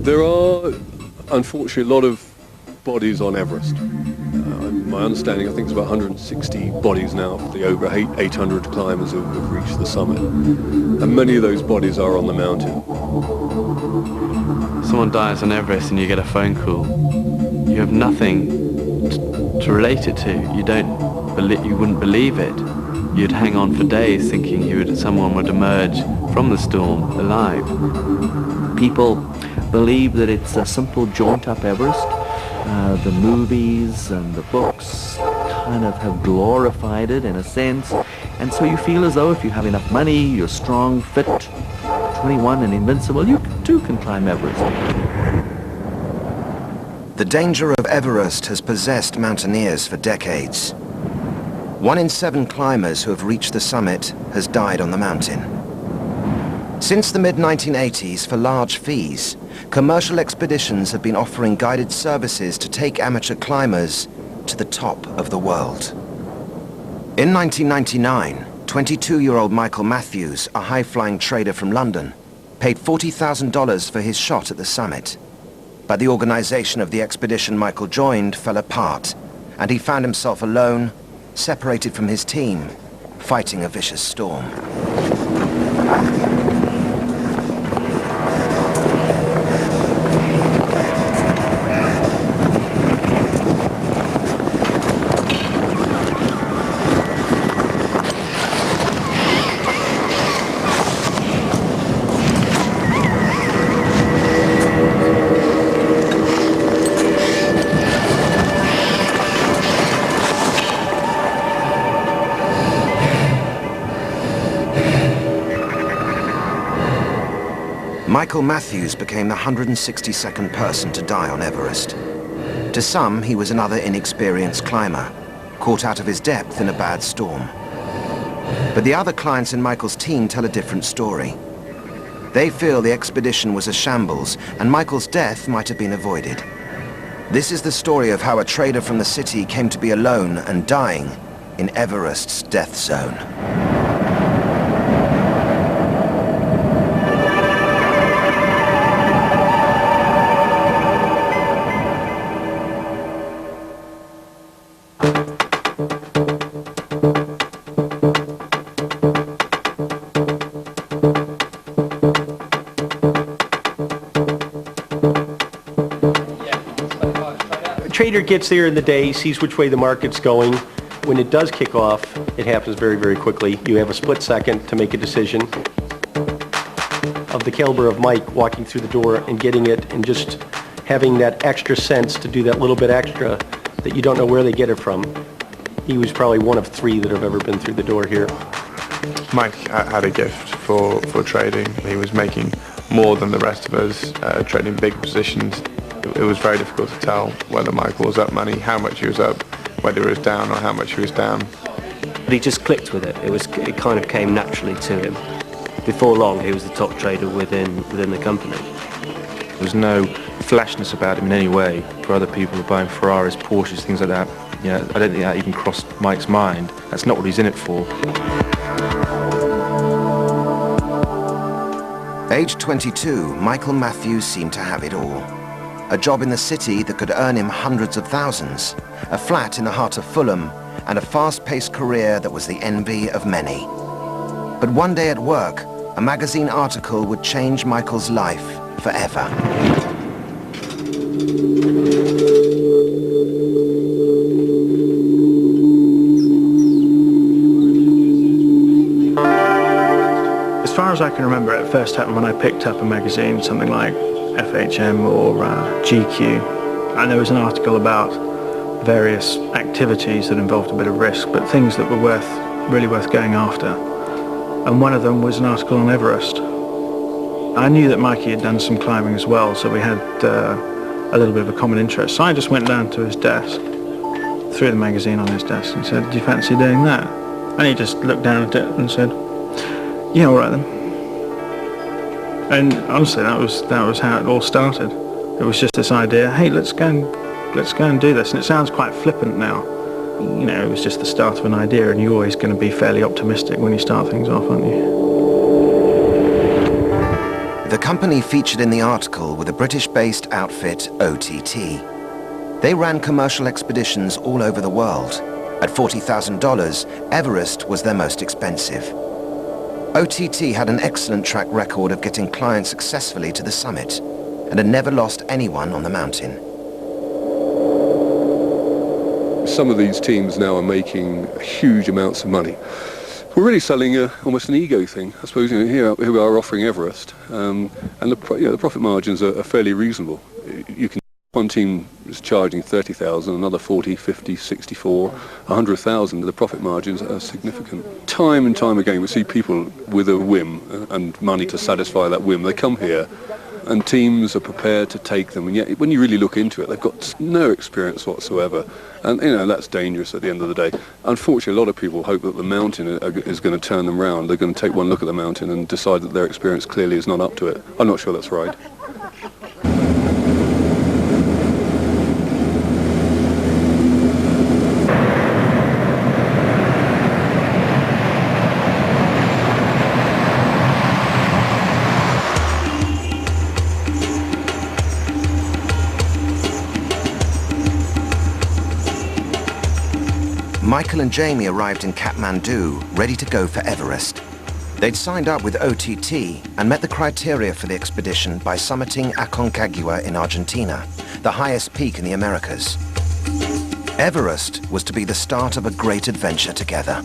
There are, unfortunately, a lot of bodies on Everest. My understanding, I think it's about 160 bodies now of the over 800 climbers who have reached the summit. And many of those bodies are on the mountain. Someone dies on Everest and you get a phone call. You have nothing to relate it to. You wouldn't believe it. You'd hang on for days thinking someone would emerge from the storm alive. People believe that it's a simple jaunt up Everest. The movies and the books kind of have glorified it in a sense, and so you feel as though if you have enough money, you're strong, fit, 21 and invincible, you too can climb Everest. The danger of Everest has possessed mountaineers for decades. 1 in 7 climbers who have reached the summit has died on the mountain. Since the mid-1980s, for large fees, commercial expeditions have been offering guided services to take amateur climbers to the top of the world. In 1999, 22-year-old Michael Matthews, a high-flying trader from London, paid $40,000 for his shot at the summit. But the organization of the expedition Michael joined fell apart, and he found himself alone, separated from his team, fighting a vicious storm. Michael Matthews became the 162nd person to die on Everest. To some, he was another inexperienced climber, caught out of his depth in a bad storm. But the other clients in Michael's team tell a different story. They feel the expedition was a shambles, and Michael's death might have been avoided. This is the story of how a trader from the city came to be alone and dying in Everest's death zone. Trader gets there in the day, sees which way the market's going. When it does kick off, it happens very, very quickly. You have a split second to make a decision. Of the caliber of Mike walking through the door and getting it and just having that extra sense to do that little bit extra that you don't know where they get it from. He was probably one of 3 that have ever been through the door here. Mike had a gift for trading. He was making more than the rest of us, trading big positions. It was very difficult to tell whether Michael was up money, how much he was up, whether he was down or how much he was down. But he just clicked with it. It kind of came naturally to him. Before long, he was the top trader within the company. There was no flashness about him in any way. For other people who are buying Ferraris, Porsches, things like that, you know, I don't think that even crossed Mike's mind. That's not what he's in it for. Aged 22, Michael Matthews seemed to have it all. A job in the city that could earn him hundreds of thousands, a flat in the heart of Fulham, and a fast-paced career that was the envy of many. But one day at work, a magazine article would change Michael's life forever. As far as I can remember, it first happened when I picked up a magazine, something like FHM or GQ, and there was an article about various activities that involved a bit of risk, but things that were really worth going after. And one of them was an article on Everest. I knew that Mikey had done some climbing as well, so we had a little bit of a common interest. So I just went down to his desk, threw the magazine on his desk and said, "Do you fancy doing that?" And he just looked down at it and said, "Yeah, all right then." And honestly, that was how it all started. It was just this idea, hey, let's go and do this. And it sounds quite flippant now. You know, it was just the start of an idea, and you're always going to be fairly optimistic when you start things off, aren't you? The company featured in the article were the British-based outfit OTT. They ran commercial expeditions all over the world. At $40,000, Everest was their most expensive. OTT had an excellent track record of getting clients successfully to the summit and had never lost anyone on the mountain. Some of these teams now are making huge amounts of money. We're really selling almost an ego thing. I suppose here we are offering Everest, and the profit margins are fairly reasonable. One team is charging 30,000, another 40, 50, 64, 100,000. The profit margins are significant. Time and time again, we see people with a whim and money to satisfy that whim. They come here, and teams are prepared to take them. And yet, when you really look into it, they've got no experience whatsoever. And that's dangerous at the end of the day. Unfortunately, a lot of people hope that the mountain is going to turn them round. They're going to take one look at the mountain and decide that their experience clearly is not up to it. I'm not sure that's right. Michael and Jamie arrived in Kathmandu, ready to go for Everest. They'd signed up with OTT and met the criteria for the expedition by summiting Aconcagua in Argentina, the highest peak in the Americas. Everest was to be the start of a great adventure together.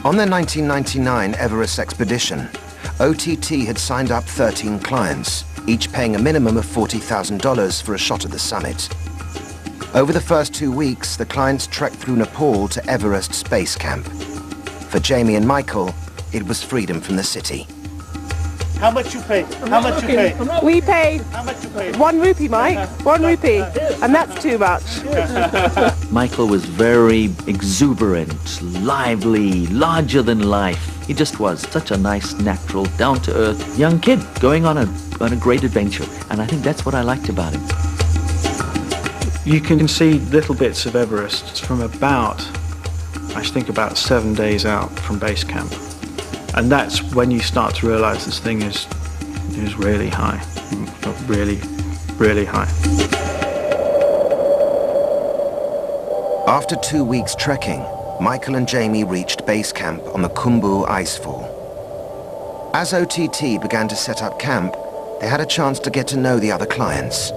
On their 1999 Everest expedition, OTT had signed up 13 clients, each paying a minimum of $40,000 for a shot at the summit. Over the first 2 weeks, the clients trekked through Nepal to Everest's base camp. For Jamie and Michael, it was freedom from the city. How much you pay? How much you pay? We paid How much you pay? 1 rupee, Mike. 1 rupee. And that's too much. Michael was very exuberant, lively, larger than life. He just was such a nice, natural, down-to-earth young kid going on a great adventure. And I think that's what I liked about him. You can see little bits of Everest from about 7 days out from base camp. And that's when you start to realize this thing is really high, really, really high. After 2 weeks trekking, Michael and Jamie reached base camp on the Khumbu icefall. As OTT began to set up camp, they had a chance to get to know the other clients.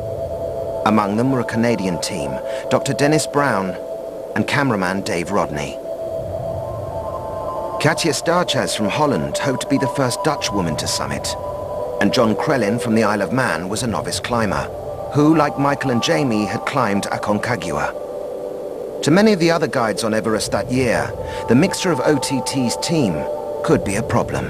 Among them were a Canadian team, Dr. Dennis Brown and cameraman Dave Rodney. Katja Starchas from Holland hoped to be the first Dutch woman to summit, and John Krellin from the Isle of Man was a novice climber, who, like Michael and Jamie, had climbed Aconcagua. To many of the other guides on Everest that year, the mixture of OTT's team could be a problem.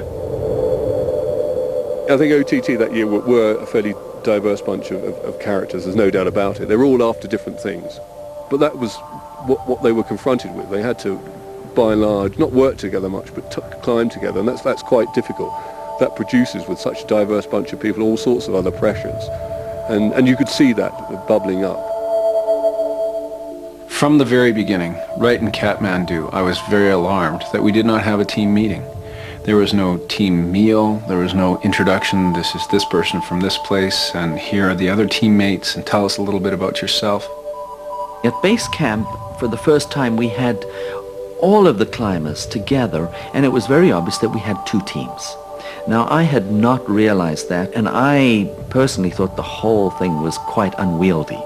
I think OTT that year were a fairly diverse bunch of characters, there's no doubt about it. They were all after different things, but that was what they were confronted with. They had to, by and large, not work together much, but climb together, and that's quite difficult. That produces, with such a diverse bunch of people, all sorts of other pressures, and you could see that bubbling up. From the very beginning, right in Kathmandu, I was very alarmed that we did not have a team meeting. There was no team meal, there was no introduction, this is this person from this place, and here are the other teammates, and tell us a little bit about yourself. At base camp, for the first time, we had all of the climbers together, and it was very obvious that we had two teams. Now, I had not realized that, and I personally thought the whole thing was quite unwieldy.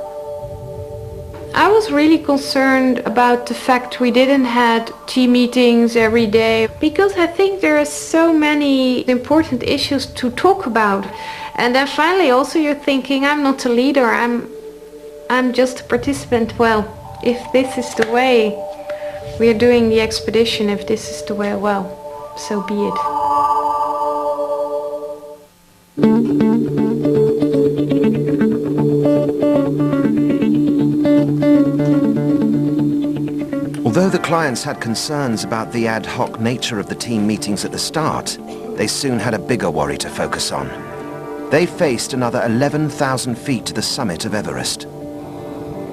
I was really concerned about the fact we didn't have team meetings every day, because I think there are so many important issues to talk about. And then finally also you're thinking, I'm not a leader, I'm just a participant. Well, if this is the way we are doing the expedition, if this is the way, well, so be it. Although the clients had concerns about the ad hoc nature of the team meetings at the start, they soon had a bigger worry to focus on. They faced another 11,000 feet to the summit of Everest.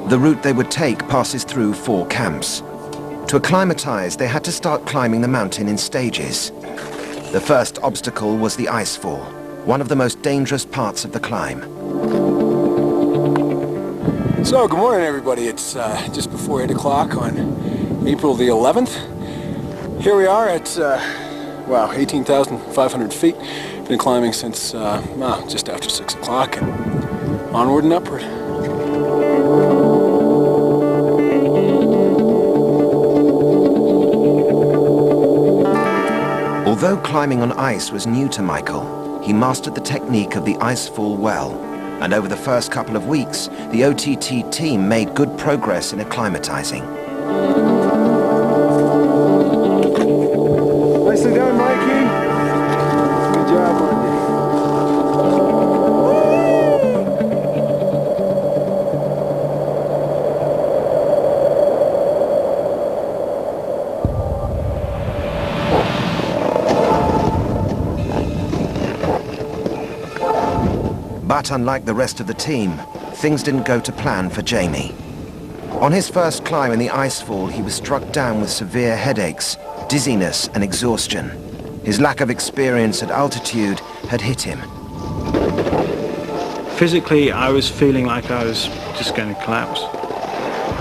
The route they would take passes through 4 camps. To acclimatize, they had to start climbing the mountain in stages. The first obstacle was the icefall, one of the most dangerous parts of the climb. So, good morning everybody. It's just before 8 o'clock on April the 11th. Here we are at, 18,500 feet. Been climbing since, just after 6 o'clock and onward and upward. Although climbing on ice was new to Michael, he mastered the technique of the icefall well, and over the first couple of weeks, the OTT team made good progress in acclimatizing. Nicely done, Mikey. Good job, Mikey. But unlike the rest of the team, things didn't go to plan for Jamie. On his first climb in the icefall, he was struck down with severe headaches, dizziness and exhaustion. His lack of experience at altitude had hit him. Physically, I was feeling like I was just going to collapse.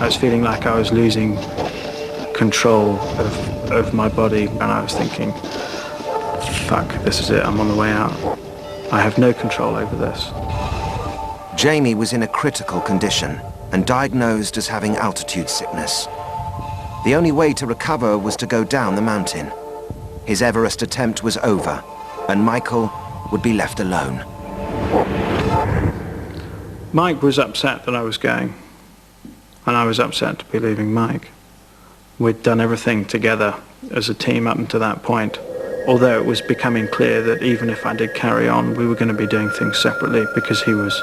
I was feeling like I was losing control of my body, and I was thinking, fuck, this is it, I'm on the way out. I have no control over this. Jamie was in a critical condition and diagnosed as having altitude sickness. The only way to recover was to go down the mountain. His Everest attempt was over, and Michael would be left alone. Mike was upset that I was going, and I was upset to be leaving Mike. We'd done everything together as a team up until that point, although it was becoming clear that even if I did carry on, we were going to be doing things separately because he was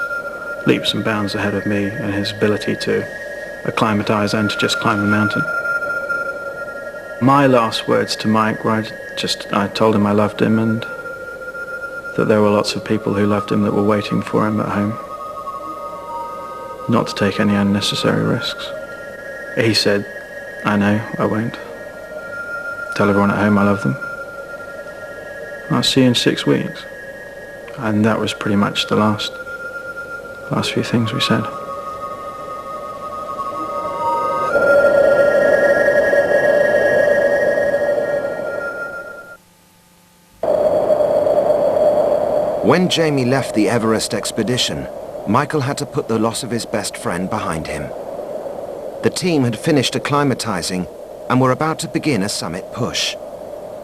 leaps and bounds ahead of me in his ability to acclimatize and to just climb the mountain. My last words to Mike were I told him I loved him and that there were lots of people who loved him that were waiting for him at home. Not to take any unnecessary risks. He said, I know, I won't. Tell everyone at home I love them. I'll see you in 6 weeks. And that was pretty much the last few things we said. When Jamie left the Everest expedition, Michael had to put the loss of his best friend behind him. The team had finished acclimatizing and were about to begin a summit push.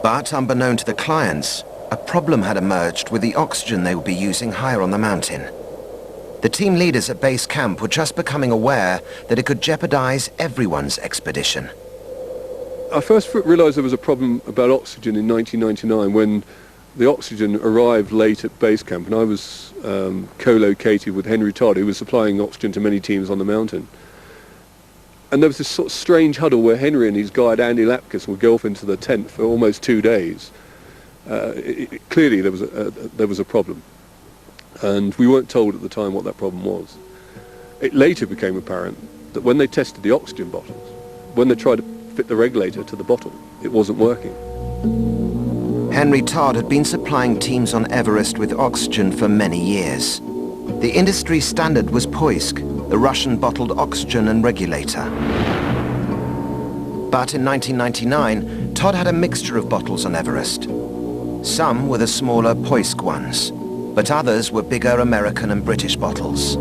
But unbeknown to the clients, a problem had emerged with the oxygen they would be using higher on the mountain. The team leaders at base camp were just becoming aware that it could jeopardize everyone's expedition. I first realised there was a problem about oxygen in 1999 when the oxygen arrived late at base camp, and I was co-located with Henry Todd, who was supplying oxygen to many teams on the mountain. And there was this sort of strange huddle where Henry and his guide Andy Lapkus would go off into the tent for almost 2 days. Clearly there was a problem, and we weren't told at the time what that problem was. It later became apparent that when they tested the oxygen bottles, when they tried to fit the regulator to the bottle, it wasn't working. Henry Todd had been supplying teams on Everest with oxygen for many years. The industry standard was Poisk, the Russian bottled oxygen and regulator. But in 1999, Todd had a mixture of bottles on Everest. Some were the smaller Poisk ones, but others were bigger American and British bottles.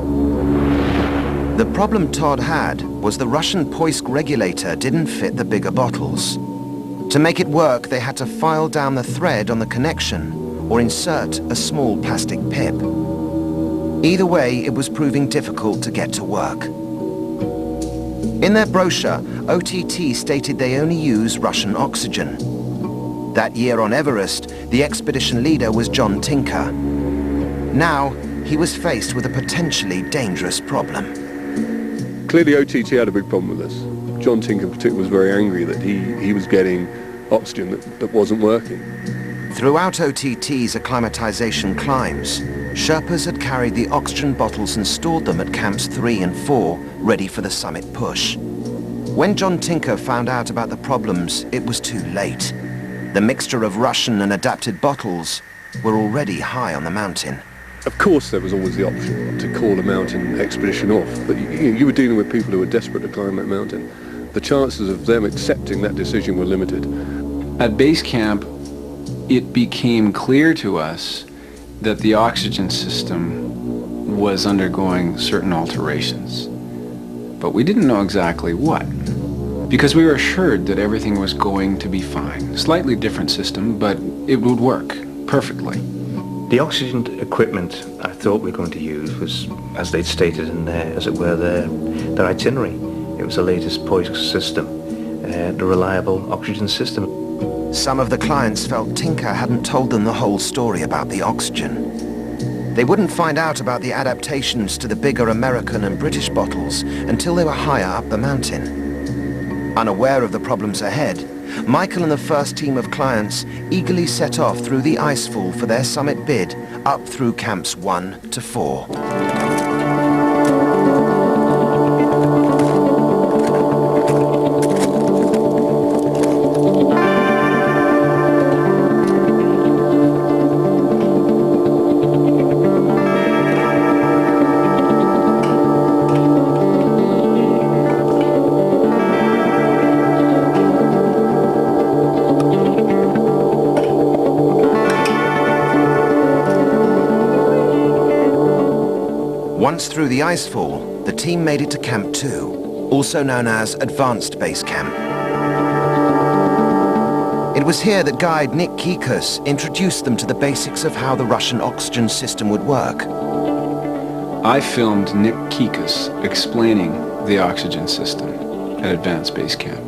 The problem Todd had was the Russian Poisk regulator didn't fit the bigger bottles. To make it work, they had to file down the thread on the connection or insert a small plastic pip. Either way, it was proving difficult to get to work. In their brochure, OTT stated they only use Russian oxygen. That year on Everest, the expedition leader was John Tinker. Now, he was faced with a potentially dangerous problem. Clearly OTT had a big problem with this. John Tinker in particular was very angry that he was getting oxygen that wasn't working. Throughout OTT's acclimatization climbs, Sherpas had carried the oxygen bottles and stored them at camps 3 and 4, ready for the summit push. When John Tinker found out about the problems, it was too late. The mixture of Russian and adapted bottles were already high on the mountain. Of course there was always the option to call a mountain expedition off, but you were dealing with people who were desperate to climb that mountain. The chances of them accepting that decision were limited. At base camp, it became clear to us that the oxygen system was undergoing certain alterations. But we didn't know exactly what, because we were assured that everything was going to be fine. Slightly different system, but it would work perfectly. The oxygen equipment I thought we were going to use was, as they'd stated in their, as it were, their itinerary. It was the latest Poise system, the reliable oxygen system. Some of the clients felt Tinker hadn't told them the whole story about the oxygen. They wouldn't find out about the adaptations to the bigger American and British bottles until they were higher up the mountain. Unaware of the problems ahead, Michael and the first team of clients eagerly set off through the icefall for their summit bid up through camps 1 to 4. Once through the icefall, the team made it to Camp 2, also known as Advanced Base Camp. It was here that guide Nick Kikus introduced them to the basics of how the Russian oxygen system would work. I filmed Nick Kikus explaining the oxygen system at Advanced Base Camp.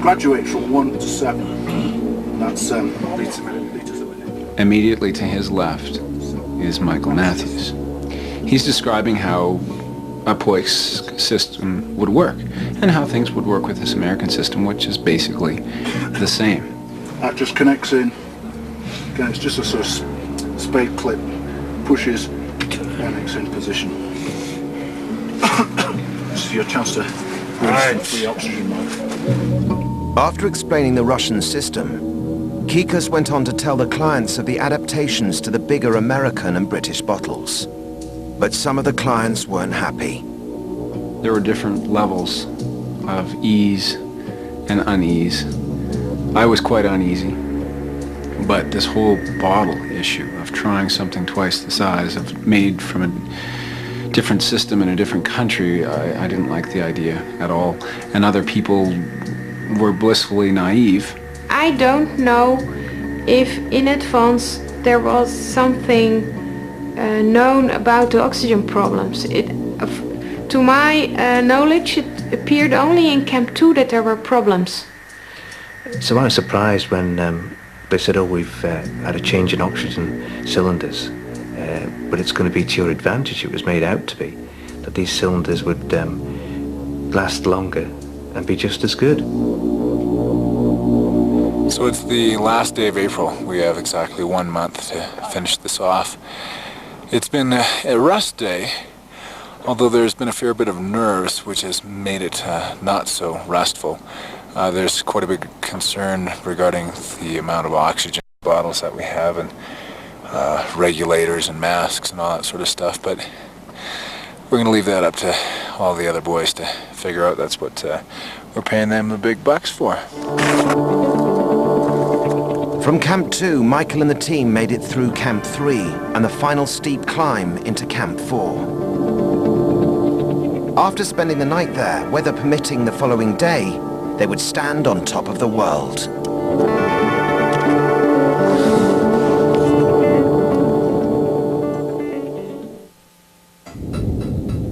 Graduate from 1 to 7. That's litres a minute. Immediately to his left is Michael Matthews. He's describing how a Poix system would work and how things would work with this American system, which is basically the same. That just connects in. Again, it's just a sort of spade clip, pushes, and it's in position. This is your chance to breathe some free oxygen, Mike. After explaining the Russian system, Kikus went on to tell the clients of the adaptations to the bigger American and British bottles. But some of the clients weren't happy. There were different levels of ease and unease. I was quite uneasy, but this whole bottle issue of trying something twice the size of made from a different system in a different country, I didn't like the idea at all. And other people were blissfully naive. I don't know if in advance there was something known about the oxygen problems. To my knowledge, it appeared only in Camp 2 that there were problems. So I was surprised when they said, oh, we've had a change in oxygen cylinders, but it's going to be to your advantage. It was made out to be that these cylinders would last longer and be just as good. So it's the last day of April. We have exactly 1 month to finish this off. It's been a rest day, although there's been a fair bit of nerves, which has made it not so restful. There's quite a big concern regarding the amount of oxygen bottles that we have, and regulators and masks and all that sort of stuff, but we're going to leave that up to all the other boys to figure out. That's what we're paying them the big bucks for. From Camp 2, Michael and the team made it through Camp 3 and the final steep climb into Camp 4. After spending the night there, weather permitting the following day, they would stand on top of the world.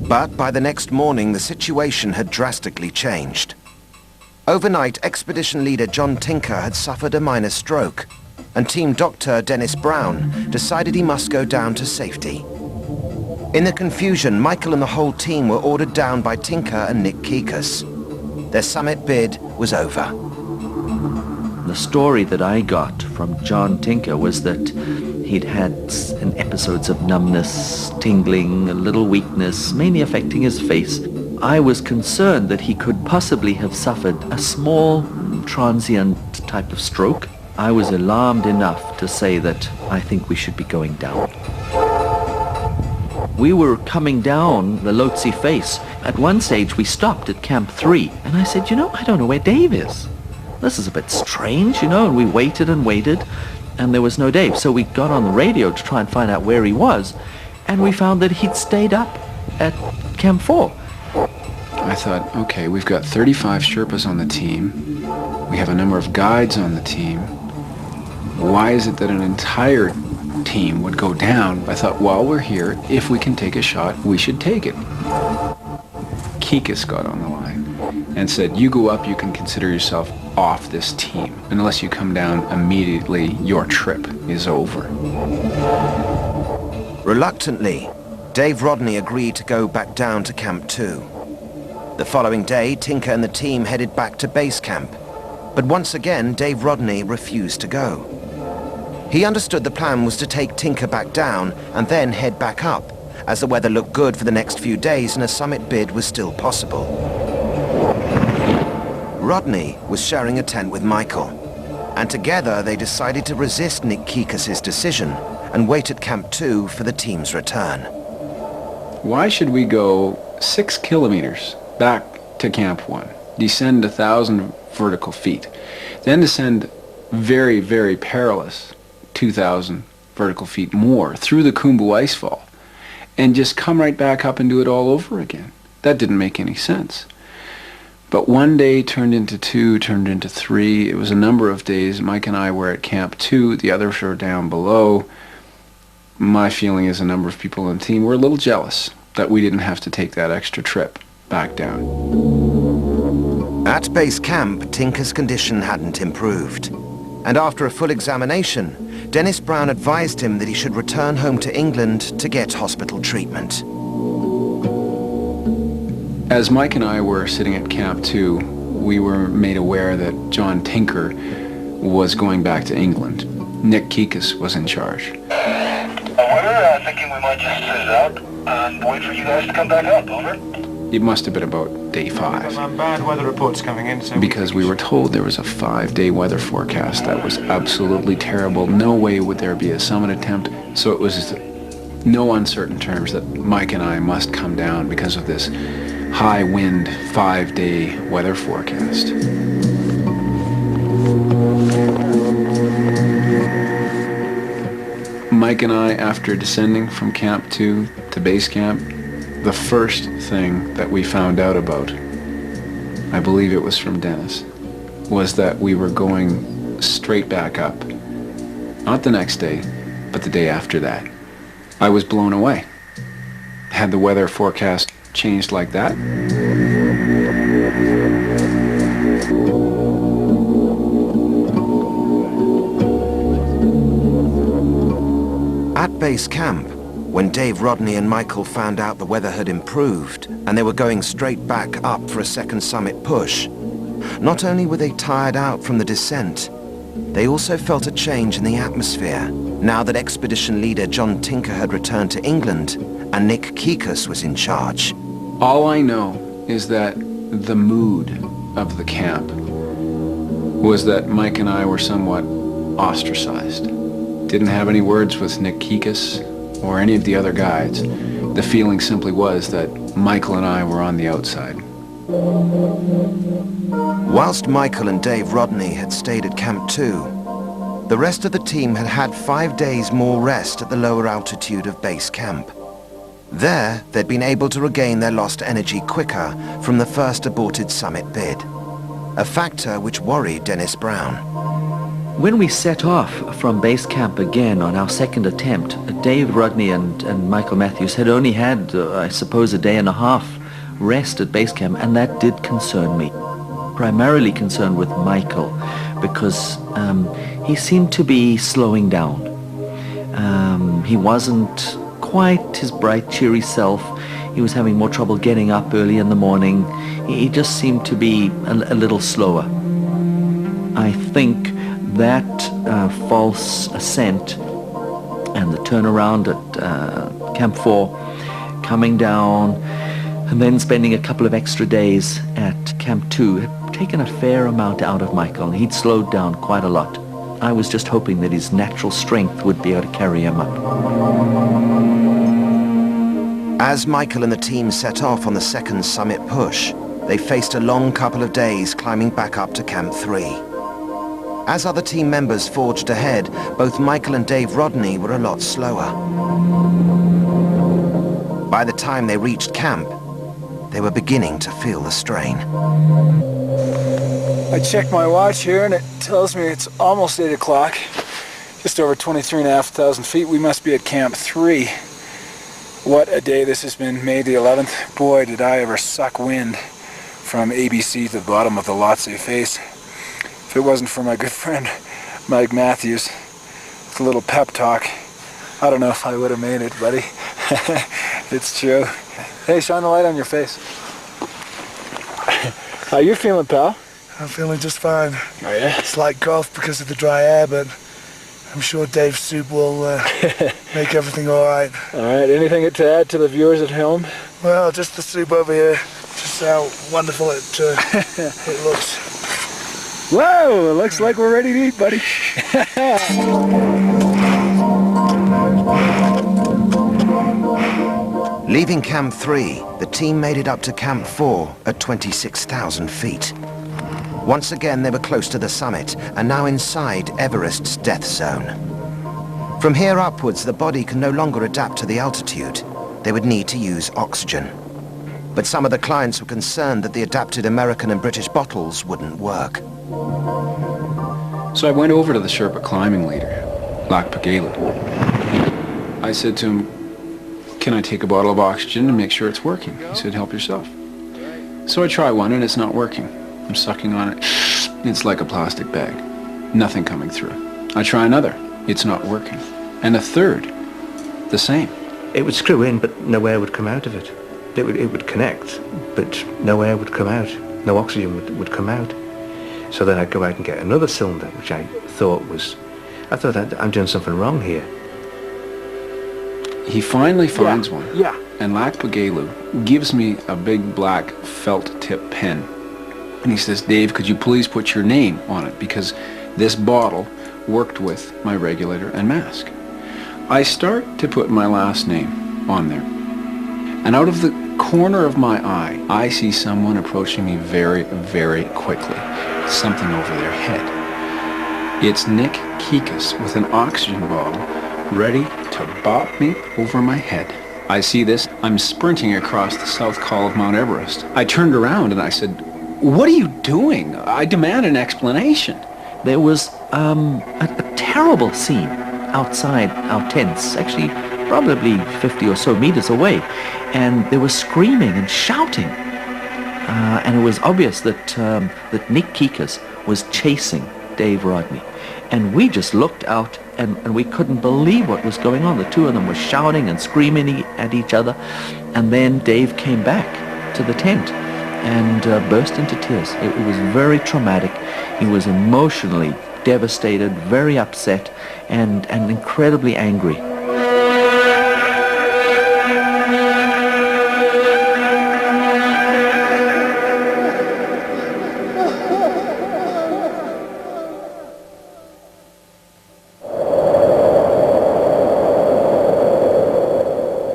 But by the next morning, the situation had drastically changed. Overnight, expedition leader John Tinker had suffered a minor stroke, and team doctor Dennis Brown decided he must go down to safety. In the confusion, Michael and the whole team were ordered down by Tinker and Nick Kikus. Their summit bid was over. the story that I got from John Tinker was that he'd had episodes of numbness, tingling, a little weakness, mainly affecting his face. I was concerned that he could possibly have suffered a small transient type of stroke. I was alarmed enough to say that I think we should be going down. We were coming down the Lhotse face. At one stage we stopped at Camp 3 and I said, I don't know where Dave is. This is a bit strange, and we waited and waited and there was no Dave. So we got on the radio to try and find out where he was, and we found that he'd stayed up at Camp 4. I thought, okay, we've got 35 Sherpas on the team. We have a number of guides on the team. Why is it that an entire team would go down? I thought, while we're here, if we can take a shot, we should take it. Kikas got on the line and said, you go up, you can consider yourself off this team. Unless you come down immediately, your trip is over. Reluctantly, Dave Rodney agreed to go back down to Camp 2. The following day, Tinker and the team headed back to base camp. But once again, Dave Rodney refused to go. He understood the plan was to take Tinker back down and then head back up, as the weather looked good for the next few days and a summit bid was still possible. Rodney was sharing a tent with Michael, and together they decided to resist Nick Kikas' decision and wait at Camp 2 for the team's return. Why should we go 6 kilometers back to Camp 1, descend 1,000 vertical feet, then descend very, very perilous 2,000 vertical feet more through the Khumbu icefall, and just come right back up and do it all over again? That didn't make any sense. But one day turned into 2, turned into 3. It was a number of days. Mike and I were at Camp 2. The others were down below. My feeling is a number of people on the team were a little jealous that we didn't have to take that extra trip back down. At base camp, Tinker's condition hadn't improved. And after a full examination, Dennis Brown advised him that he should return home to England to get hospital treatment. As Mike and I were sitting at Camp 2, we were made aware that John Tinker was going back to England. Nick Kikas was in charge. We're thinking we might just sit it out and wait for you guys to come back up, over. It must have been about day 5. Bad weather reports coming in. So because we were told there was a 5-day weather forecast that was absolutely terrible. No way would there be a summit attempt. So it was no uncertain terms that Mike and I must come down because of this high wind 5-day weather forecast. Mike and I, after descending from Camp 2 to base camp, the first thing that we found out about, I believe it was from Dennis, was that we were going straight back up. Not the next day, but the day after that. I was blown away. Had the weather forecast changed like that? At base camp, when Dave Rodney and Michael found out the weather had improved and they were going straight back up for a second summit push, not only were they tired out from the descent, they also felt a change in the atmosphere now that expedition leader John Tinker had returned to England and Nick Kikas was in charge. All I know is that the mood of the camp was that Mike and I were somewhat ostracized. Didn't have any words with Nick Kikas or any of the other guides. The feeling simply was that Michael and I were on the outside. Whilst Michael and Dave Rodney had stayed at Camp 2, the rest of the team had had 5 days more rest at the lower altitude of base camp. There, they'd been able to regain their lost energy quicker from the first aborted summit bid, a factor which worried Dennis Brown. When we set off from base camp again on our second attempt, Dave Rodney and Michael Matthews had only had, I suppose, a day and a half rest at base camp, and that did concern me. Primarily concerned with Michael, because he seemed to be slowing down. He wasn't quite his bright, cheery self. He was having more trouble getting up early in the morning. He just seemed to be a little slower. I think that false ascent and the turnaround at Camp 4, coming down, and then spending a couple of extra days at Camp 2 had taken a fair amount out of Michael. He'd slowed down quite a lot. I was just hoping that his natural strength would be able to carry him up. As Michael and the team set off on the second summit push, they faced a long couple of days climbing back up to Camp 3. As other team members forged ahead, both Michael and Dave Rodney were a lot slower. By the time they reached camp, they were beginning to feel the strain. I checked my watch here and it tells me it's almost 8 o'clock. Just over 23,500 feet. We must be at Camp 3. What a day this has been, May the 11th. Boy, did I ever suck wind from ABC to the bottom of the Lhotse face. If it wasn't for my good friend Mike Matthews, with a little pep talk, I don't know if I would have made it, buddy. It's true. Hey, shine the light on your face. How you feeling, pal? I'm feeling just fine. Oh yeah? It's like golf because of the dry air, but I'm sure Dave's soup will make everything all right. All right, anything to add to the viewers at home? Well, just the soup over here. Just how wonderful it looks. Whoa, it looks like we're ready to eat, buddy. Leaving Camp 3, the team made it up to Camp 4 at 26,000 feet. Once again, they were close to the summit and now inside Everest's death zone. From here upwards, the body can no longer adapt to the altitude. They would need to use oxygen. But some of the clients were concerned that the adapted American and British bottles wouldn't work. So I went over to the Sherpa climbing leader, Lak Pagelu. I said to him, "Can I take a bottle of oxygen and make sure it's working?" He said, "Help yourself." So I try one and it's not working. I'm sucking on it. It's like a plastic bag. Nothing coming through. I try another. It's not working. And a third. The same. It would screw in, but no air would come out of it. It would connect, but no air would come out. No oxygen would come out. So then I'd go out and get another cylinder, which I thought I'm doing something wrong here. He finally finds one. Yeah. And Lak Pagelu gives me a big black felt tip pen. And he says, "Dave, could you please put your name on it? Because this bottle worked with my regulator and mask." I start to put my last name on there. And out of the corner of my eye, I see someone approaching me very, very quickly. Something over their head. It's Nick Kikas with an oxygen bottle ready to bop me over my head. I see this. I'm sprinting across the south col of Mount Everest. I turned around and I said, "What are you doing? I demand an explanation." There was a terrible scene outside our tents, actually probably 50 or so meters away, and they were screaming and shouting. And it was obvious that Nick Kikas was chasing Dave Rodney. And we just looked out and we couldn't believe what was going on. The two of them were shouting and screaming at each other. And then Dave came back to the tent and burst into tears. It was very traumatic. He was emotionally devastated, very upset, and incredibly angry.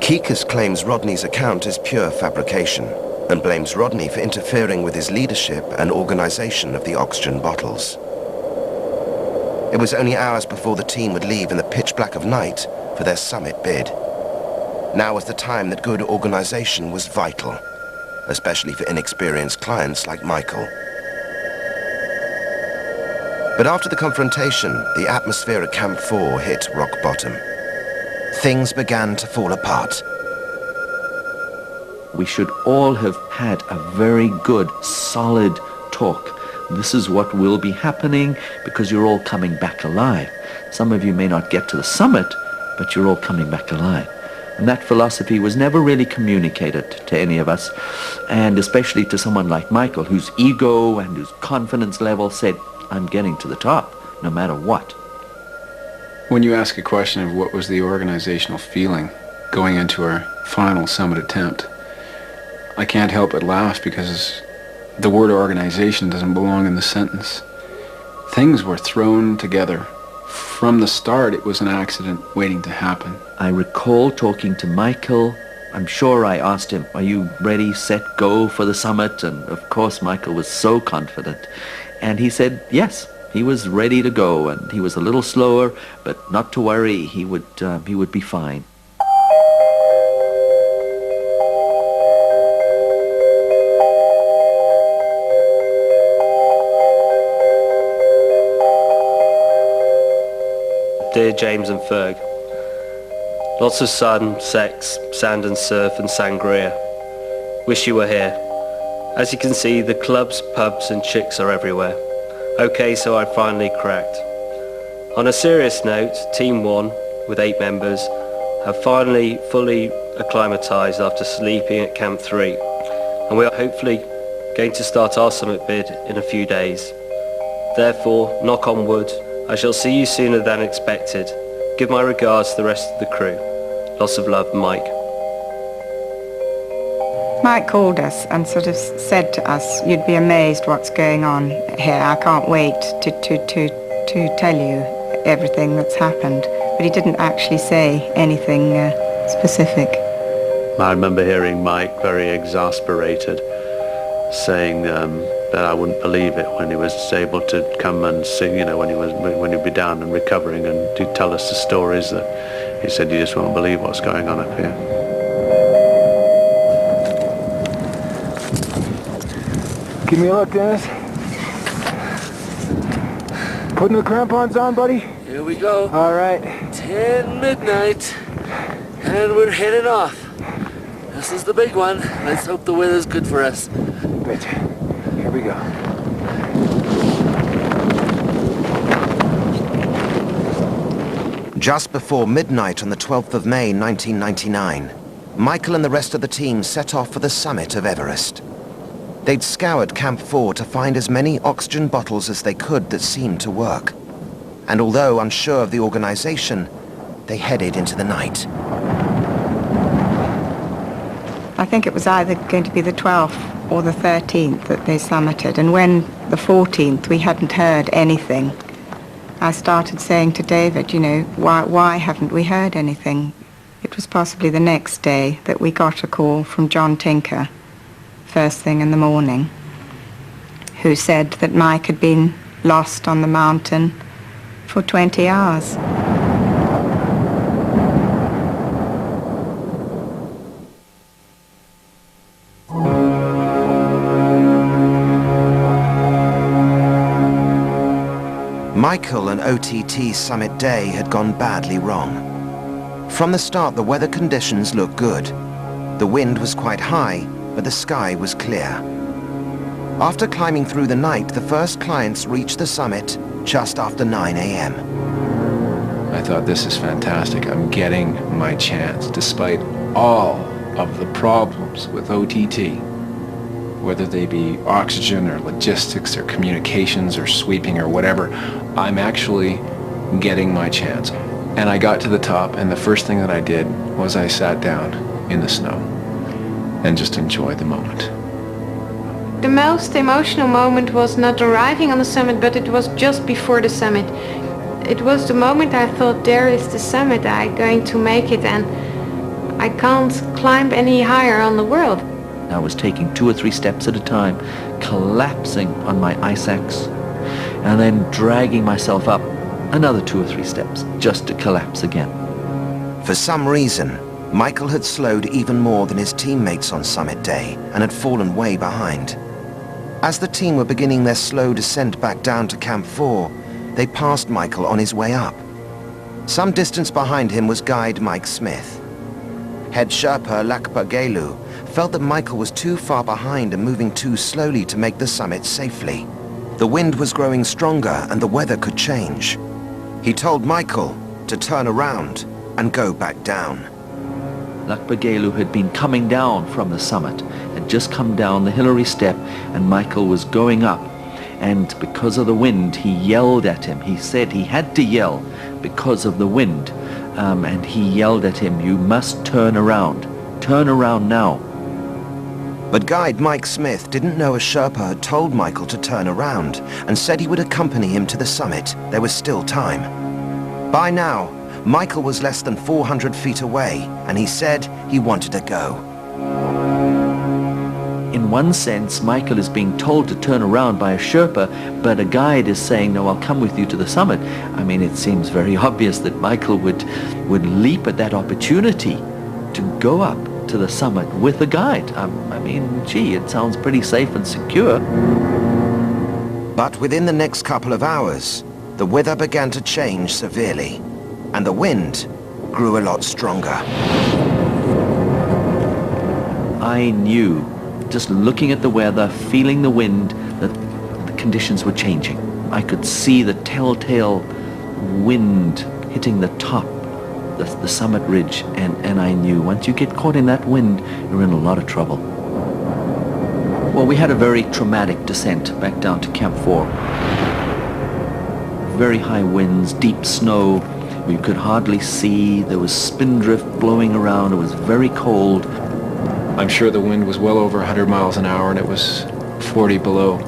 Kikas claims Rodney's account is pure fabrication and blames Rodney for interfering with his leadership and organization of the oxygen bottles. It was only hours before the team would leave in the pitch black of night for their summit bid. Now was the time that good organization was vital, especially for inexperienced clients like Michael. But after the confrontation, the atmosphere at Camp 4 hit rock bottom. Things began to fall apart. We should all have had a very good, solid talk. This is what will be happening because you're all coming back alive. Some of you may not get to the summit, but you're all coming back alive. And that philosophy was never really communicated to any of us, and especially to someone like Michael, whose ego and whose confidence level said, "I'm getting to the top. no matter what. When you ask a question of what was the organizational feeling going into our final summit attempt, I can't help but laugh because the word organization doesn't belong in the sentence. Things were thrown together. From the start, it was an accident waiting to happen. I recall talking to Michael. I'm sure I asked him, are you ready, set, go for the summit? And of course, Michael was so confident. And he said, yes, he was ready to go. And he was a little slower, but not to worry, he would be fine. Dear James and Ferg, lots of sun, sex, sand and surf and sangria. Wish you were here. As you can see, the clubs, pubs and chicks are everywhere. Okay, so I finally cracked. On a serious note, Team 1, with 8 members, have finally fully acclimatized after sleeping at Camp 3. And we are hopefully going to start our summit bid in a few days. Therefore, knock on wood, I shall see you sooner than expected. Give my regards to the rest of the crew. Lots of love, Mike. Mike called us and sort of said to us, you'd be amazed what's going on here. I can't wait to tell you everything that's happened. But he didn't actually say anything specific. I remember hearing Mike very exasperated, saying that I wouldn't believe it when he was able to come and sing, when he'd be down and recovering and to tell us the stories that he said, you just won't believe what's going on up here. Give me a look, Dennis. Putting the crampons on, buddy? Here we go. All right. 10 midnight, and we're heading off. This is the big one. Let's hope the weather's good for us. Betcha. Here we go. Just before midnight on the 12th of May 1999, Michael and the rest of the team set off for the summit of Everest. They'd scoured Camp 4 to find as many oxygen bottles as they could that seemed to work. And although unsure of the organization, they headed into the night. I think it was either going to be the 12th or the 13th that they summited. And when the 14th, we hadn't heard anything. I started saying to David, why haven't we heard anything? It was possibly the next day that we got a call from John Tinker, first thing in the morning, who said that Mike had been lost on the mountain for 20 hours. Michael and OTT Summit Day had gone badly wrong. From the start, the weather conditions looked good. The wind was quite high, but the sky was clear. After climbing through the night, the first clients reached the summit just after 9 a.m. I thought, this is fantastic. I'm getting my chance, despite all of the problems with OTT. Whether they be oxygen or logistics or communications or sweeping or whatever, I'm actually getting my chance. And I got to the top, and the first thing that I did was I sat down in the snow and just enjoyed the moment. The most emotional moment was not arriving on the summit, but it was just before the summit. It was the moment I thought, there is the summit, I'm going to make it, and I can't climb any higher on the world. I was taking 2 or 3 steps at a time, collapsing on my ice axe, and then dragging myself up another 2 or 3 steps just to collapse again. For some reason, Michael had slowed even more than his teammates on summit day and had fallen way behind. As the team were beginning their slow descent back down to Camp 4, they passed Michael on his way up. Some distance behind him was guide Mike Smith. Head Sherpa Lakpa Gelu felt that Michael was too far behind and moving too slowly to make the summit safely. The wind was growing stronger and the weather could change. He told Michael to turn around and go back down. Lakpa Gelu had been coming down from the summit, had just come down the Hillary step, and Michael was going up. and because of the wind, he yelled at him. He said he had to yell because of the wind, and he yelled at him, "You must turn around now." But guide Mike Smith didn't know a Sherpa had told Michael to turn around and said he would accompany him to the summit. There was still time. By now, Michael was less than 400 feet away, and he said he wanted to go. In one sense, Michael is being told to turn around by a Sherpa, but a guide is saying, "No, I'll come with you to the summit." I mean, it seems very obvious that Michael would leap at that opportunity to go up to the summit with a guide. I mean, gee, it sounds pretty safe and secure. But within the next couple of hours, the weather began to change severely, and the wind grew a lot stronger. I knew, just looking at the weather, feeling the wind, that the conditions were changing. I could see the telltale wind hitting the top, the summit ridge, and I knew once you get caught in that wind, you're in a lot of trouble. Well, we had a very traumatic descent back down to Camp 4. Very high winds, deep snow, we could hardly see, there was spindrift blowing around, it was very cold. I'm sure the wind was well over 100 miles an hour and it was 40 below.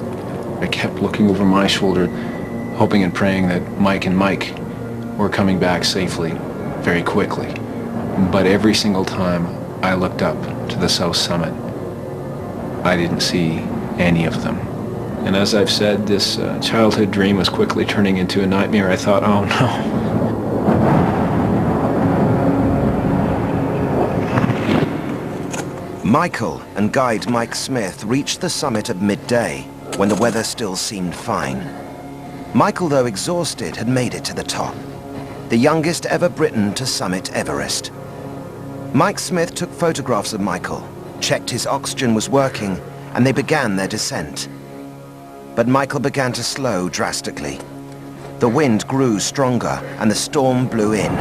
I kept looking over my shoulder, hoping and praying that Mike and Mike were coming back safely, very quickly. But every single time I looked up to the south summit, I didn't see any of them. And as I've said, this childhood dream was quickly turning into a nightmare. I thought, oh no. Michael and guide Mike Smith reached the summit at midday, when the weather still seemed fine. Michael, though exhausted, had made it to the top, the youngest ever Briton to summit Everest. Mike Smith took photographs of Michael, checked his oxygen was working, and they began their descent. But Michael began to slow drastically. The wind grew stronger, and the storm blew in.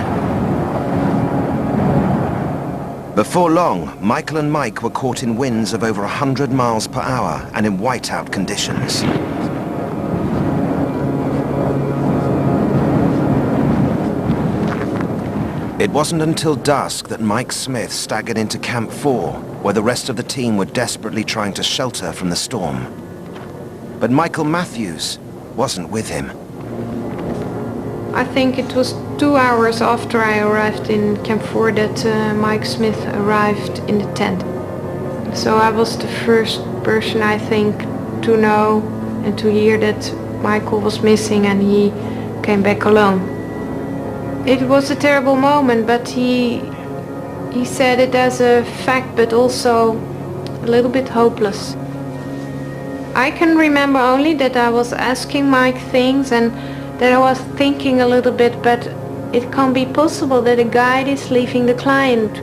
Before long, Michael and Mike were caught in winds of over 100 miles per hour and in whiteout conditions. It wasn't until dusk that Mike Smith staggered into Camp 4, where the rest of the team were desperately trying to shelter from the storm. But Michael Matthews wasn't with him. I think it was 2 hours after I arrived in Camp 4 that Mike Smith arrived in the tent. So I was the first person, I think, to know and to hear that Michael was missing, and he came back alone. It was a terrible moment, but he said it as a fact, but also a little bit hopeless. I can remember only that I was asking Mike things and that I was thinking a little bit, but it can't be possible that a guide is leaving the client.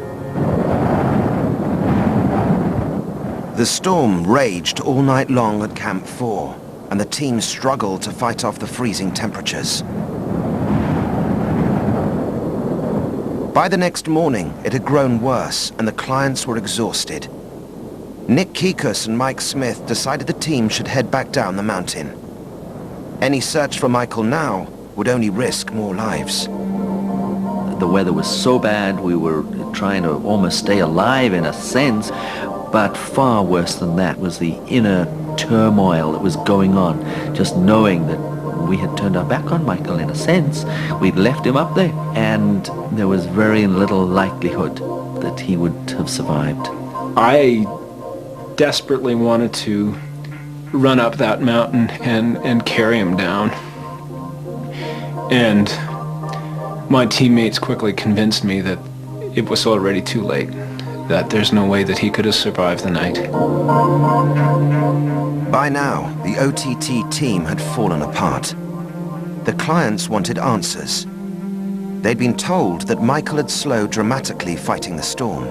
The storm raged all night long at Camp 4, and the team struggled to fight off the freezing temperatures. By the next morning, it had grown worse, and the clients were exhausted. Nick Kikus and Mike Smith decided the team should head back down the mountain. Any search for Michael now would only risk more lives. The weather was so bad, we were trying to almost stay alive in a sense, but far worse than that was the inner turmoil that was going on, just knowing that we had turned our back on Michael in a sense. We'd left him up there, and there was very little likelihood that he would have survived. I desperately wanted to run up that mountain and carry him down. And my teammates quickly convinced me that it was already too late, that there's no way that he could have survived the night. By now, the OTT team had fallen apart. The clients wanted answers. They'd been told that Michael had slowed dramatically fighting the storm.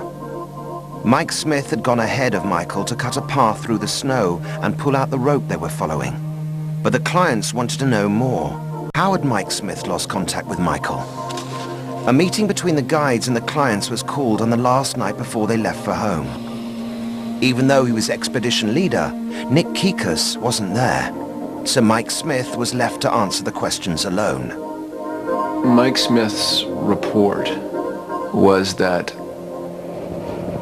Mike Smith had gone ahead of Michael to cut a path through the snow and pull out the rope they were following. But the clients wanted to know more. How had Mike Smith lost contact with Michael? A meeting between the guides and the clients was called on the last night before they left for home. Even though he was expedition leader, Nick Kikus wasn't there. so Mike Smith was left to answer the questions alone. Mike Smith's report was that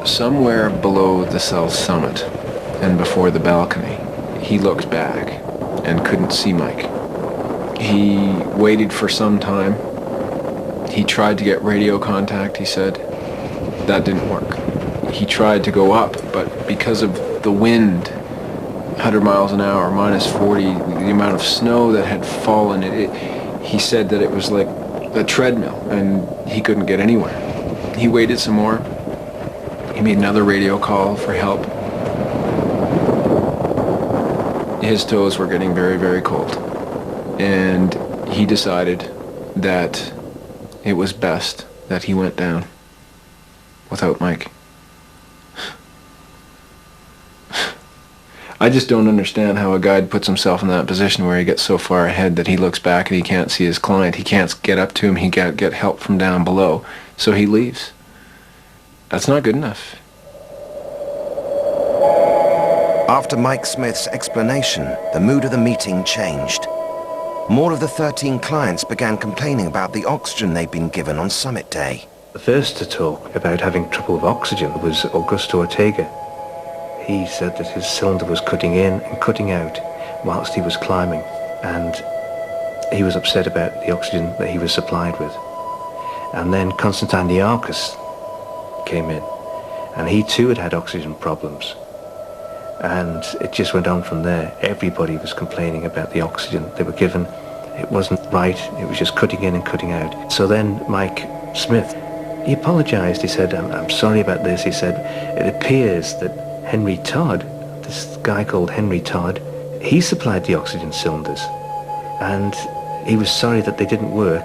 somewhere below the cell summit and before the balcony, he looked back and couldn't see Mike. He waited for some time. He tried to get radio contact, he said. That didn't work. He tried to go up, but because of the wind, 100 miles an hour, minus 40, the amount of snow that had fallen, he said that it was like a treadmill, and he couldn't get anywhere. He waited some more. He made another radio call for help. His toes were getting very, very cold. And he decided that it was best that he went down without Mike. I just don't understand how a guide puts himself in that position where he gets so far ahead that he looks back and he can't see his client. He can't get up to him. He can't get help from down below. So he leaves. That's not good enough. After Mike Smith's explanation, the mood of the meeting changed. More of the 13 clients began complaining about the oxygen they'd been given on summit day. The first to talk about having trouble with oxygen was Augusto Ortega. He said that his cylinder was cutting in and cutting out whilst he was climbing, and he was upset about the oxygen that he was supplied with. And then Constantine Niarchos came in, and he too had had oxygen problems. And it just went on from there. Everybody was complaining about the oxygen they were given. It wasn't right, it was just cutting in and cutting out. So then Mike Smith, he apologized. He said, I'm sorry about this. He said, it appears that Henry Todd, this guy called Henry Todd, he supplied the oxygen cylinders. And he was sorry that they didn't work.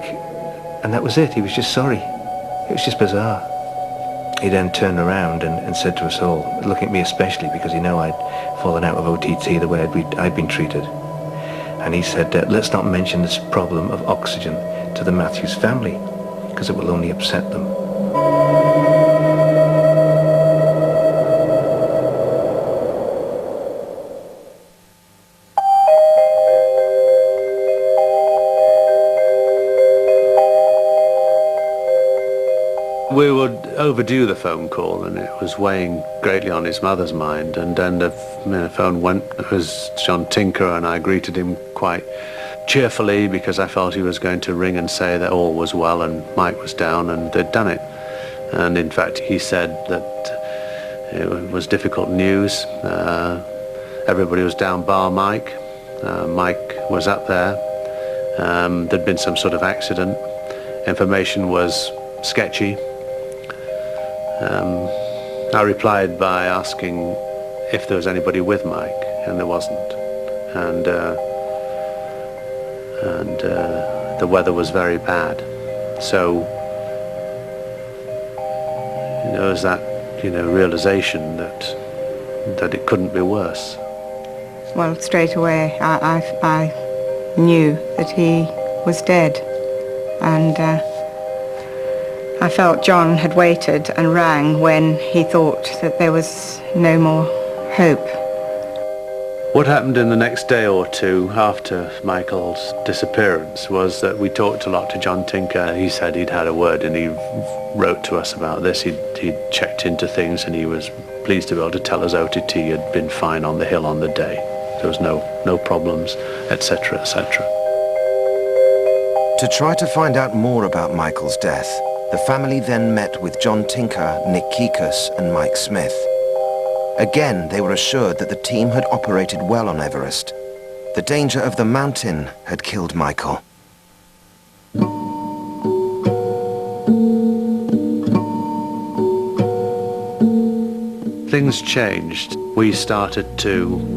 And that was it. He was just sorry. It was just bizarre. He then turned around and said to us all, looking at me especially because he knew I'd fallen out of OTT the way I'd been treated. And he said, let's not mention this problem of oxygen to the Matthews family because it will only upset them. We would overdo the phone call, and it was weighing greatly on his mother's mind. And then the phone went. It was John Tinker, and I greeted him quite cheerfully because I felt he was going to ring and say that all was well and Mike was down and they'd done it. And in fact, he said that it was difficult news. Everybody was down bar Mike. Mike was up there. There'd been some sort of accident. Information was sketchy. I replied by asking if there was anybody with Mike, and there wasn't. And the weather was very bad. So, there was that, realization that it couldn't be worse. Well, straight away, I knew that he was dead, and I felt John had waited and rang when he thought that there was no more hope. What happened in the next day or two after Michael's disappearance was that we talked a lot to John Tinker. He said he'd had a word and he wrote to us about this. He'd checked into things and he was pleased to be able to tell us OTT had been fine on the hill on the day. There was no problems, etc., etc. To try to find out more about Michael's death, the family then met with John Tinker, Nick Kikus and Mike Smith. Again, they were assured that the team had operated well on Everest. The danger of the mountain had killed Michael. Things changed. We started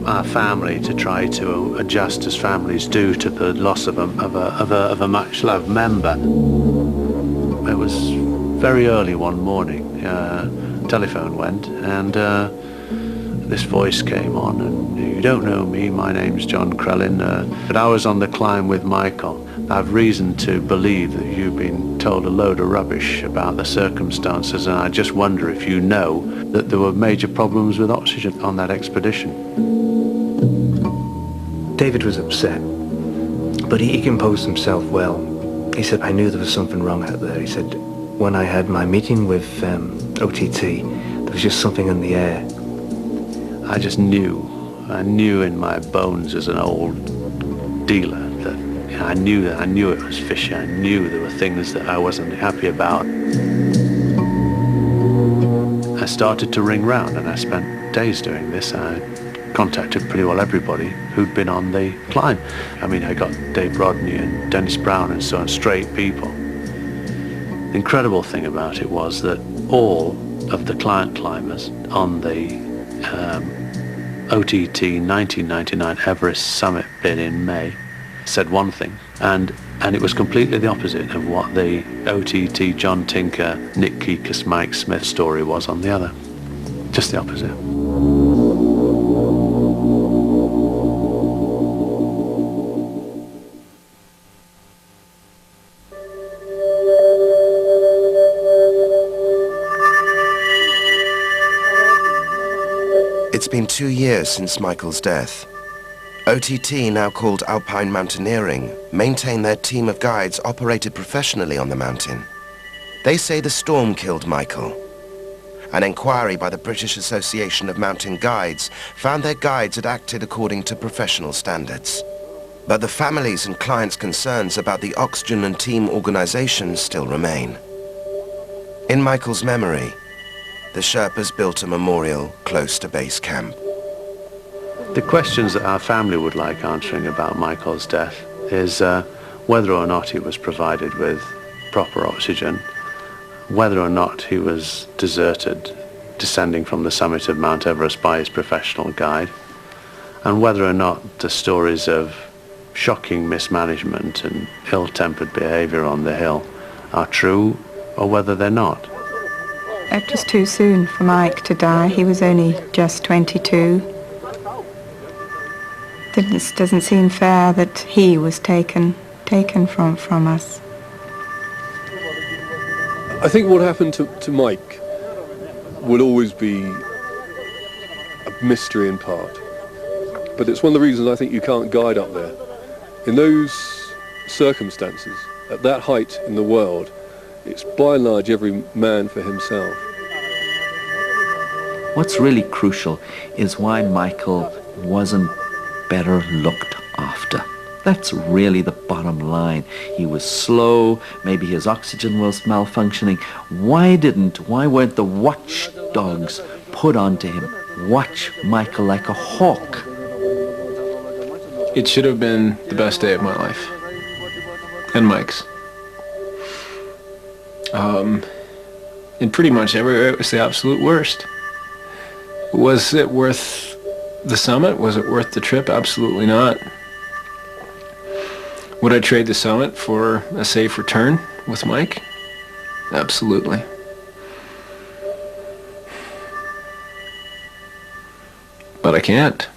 our family, to try to adjust as families do to the loss of a much-loved member. It was very early one morning. Telephone went, and this voice came on, and you don't know me, my name's John Crellin, but I was on the climb with Michael. I've reason to believe that you've been told a load of rubbish about the circumstances, and I just wonder if you know that there were major problems with oxygen on that expedition. David was upset, but he composed himself well. He said, I knew there was something wrong out there. He said, when I had my meeting with OTT, there was just something in the air. I just knew. I knew in my bones as an old dealer that I knew it was fishy. I knew there were things that I wasn't happy about. I started to ring round, and I spent days doing this. I contacted pretty well everybody who'd been on the climb. I mean, I got Dave Rodney and Dennis Brown and so on, straight people. The incredible thing about it was that all of the client climbers on the OTT 1999 Everest summit bid in May said one thing, and it was completely the opposite of what the OTT John Tinker, Nick Kikas, Mike Smith story was on the other. Just the opposite. It's been 2 years since Michael's death. OTT, now called Alpine Mountaineering, maintain their team of guides operated professionally on the mountain. They say the storm killed Michael. An inquiry by the British Association of Mountain Guides found their guides had acted according to professional standards. But the families' and clients' concerns about the oxygen and team organization still remain. In Michael's memory, the Sherpas built a memorial close to base camp. The questions that our family would like answering about Michael's death is whether or not he was provided with proper oxygen, whether or not he was deserted descending from the summit of Mount Everest by his professional guide, and whether or not the stories of shocking mismanagement and ill-tempered behavior on the hill are true, or whether they're not. It was too soon for Mike to die. He was only just 22. It doesn't seem fair that he was taken from us. I think what happened to Mike will always be a mystery in part. But it's one of the reasons I think you can't guide up there. In those circumstances, at that height in the world, it's by and large every man for himself. What's really crucial is why Michael wasn't better looked after. That's really the bottom line. He was slow, maybe his oxygen was malfunctioning. Why weren't the watchdogs put onto him? Watch Michael like a hawk. It should have been the best day of my life. And Mike's. In pretty much everywhere it was the absolute worst. Was it worth the summit? Was it worth the trip? Absolutely not. Would I trade the summit for a safe return with Mike? Absolutely. But I can't.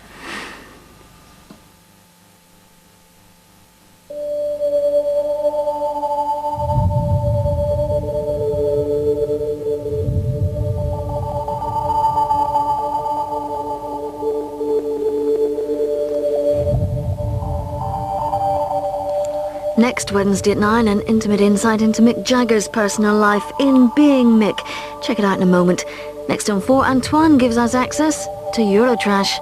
Next Wednesday at 9, an intimate insight into Mick Jagger's personal life in Being Mick. Check it out in a moment. Next on 4, Antoine gives us access to Eurotrash.